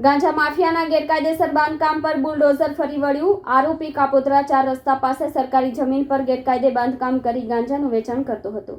ગાંજા માફિયાના ગેરકાયદેસર બાંધકામ પર બુલડોઝર ફરી વળ્યું। આરોપી કાપોદ્રા 4 રસ્તા પાસે સરકારી જમીન પર ગેરકાયદે બાંધકામ કરી ગાંજાનું વેચાણ કરતો હતો।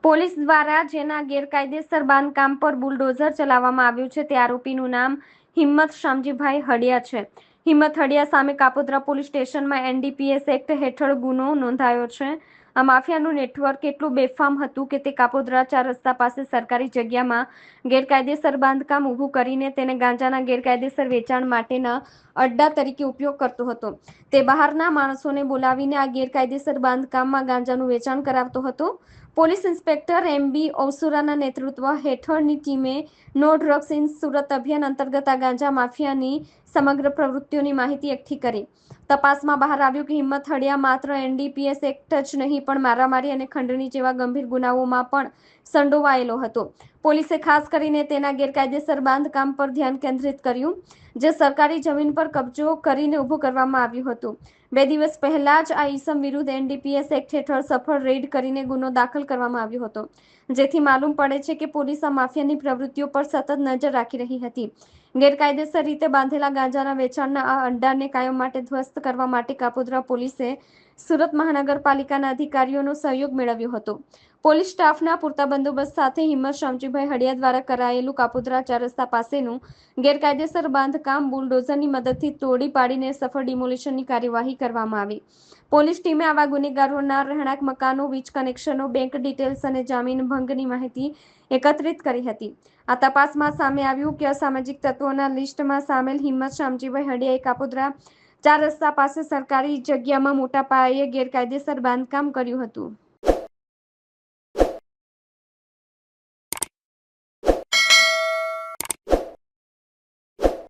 પોલીસ દ્વારા જેના ગેરકાયદેસર બાંધકામ પર બુલડોઝર ચલાવવામાં આવ્યું છે તે આરોપીનું નામ હિંમત શામજીભાઈ હડિયા છે। હિંમત હડિયા સામે કાપોદ્રા પોલીસ સ્ટેશનમાં એનડીપીએસ એક્ટ હેઠળ ગુનો નોંધાયો છે। આ માફિયાનું નેટવર્ક એટલું બેફામ હતું કે તે કાપોદ્રા 4 રસ્તા પાસે સરકારી જગ્યામાં ગેરકાયદેસર બાંધકામ ઊભું કરીને તેને ગાંજાના ગેરકાયદેસર વેચાણ માટેના અડ્ડા તરીકે ઉપયોગ કરતો હતો। તે બહારના માણસોને બોલાવીને આ ગેરકાયદેસર બાંધકામમાં ગાંજાનું વેચાણ કરાવતો હતો। પોલીસ ઇન્સ્પેક્ટર એમબી ઓસુરાના નેતૃત્વ હેઠળની ટીમે નો ડ્રગ્સ ઇન સુરત અભિયાન અંતર્ગત આ ગાંજા માફિયાની સમગ્ર પ્રવૃત્તિઓની માહિતી એકઠી કરી। તપાસમાં બહાર આવ્યું કે હિંમત હડિયા માત્ર એનડીપીએસ એક્ટ જ નહીં પણ મારામારી અને ખંડણી જેવા ગંભીર ગુનાઓમાં પણ સંડોવાયેલો હતો। પોલીસે ખાસ કરીને તેના ગેરકાયદેસર બાંધકામ પર ધ્યાન કેન્દ્રિત કર્યું, જે સરકારી જમીન પર કબજો કરીને ઊભું કરવામાં આવ્યું હતું। 2 દિવસ પહેલા જ આ ઈસમ વિરુદ્ધ એનડીપીએસ એક્ટ હેઠળ સફળ રેડ કરીને ગુનો દાખલ કરવામાં આવ્યો હતો, જેથી માલુમ પડે છે કે પોલીસ આ માફિયાની પ્રવૃત્તિઓ પર સતત નજર રાખી રહી હતી। ગેરકાયદેસર રીતે બાંધેલા ગાંજાના વેચાણના આ અડ્ડાને કાયમ માટે ધ્વસ્ત કરવા માટે કાપોદ્રા પોલીસે સુરત મહાનગરપાલિકાના અધિકારીઓનો સહયોગ મેળવ્યો હતો। પોલીસ સ્ટાફના પૂરતા બંદોબસ્ત સાથે હિંમત શામજીભાઈ હડિયા દ્વારા કરાયેલું કાપોદ્રા 4 રસ્તા પાસેનું ગેરકાયદેસર બાંધકામ બુલડોઝરની મદદથી તોડી પાડીને સફળ ડિમોલિશનની કાર્યવાહી કરવામાં આવી। પોલીસ ટીમે આવા ગુનેગારોના રહેણાંક મકાનો, વીજ કનેક્શનો, બેંક ડિટેલ્સ અને જામીન ભંગની માહિતી એકત્રિત કરી હતી। આ તપાસમાં સામે આવ્યું કે અસામાજિક તત્વોના લિસ્ટમાં સામેલ હિંમત શામજીભાઈ હડિયાએ કાપોદ્રા 4 રસ્તા પાસે સરકારી જગ્યામાં મોટા પાયે ગેરકાયદેસર બાંધકામ કર્યું હતું।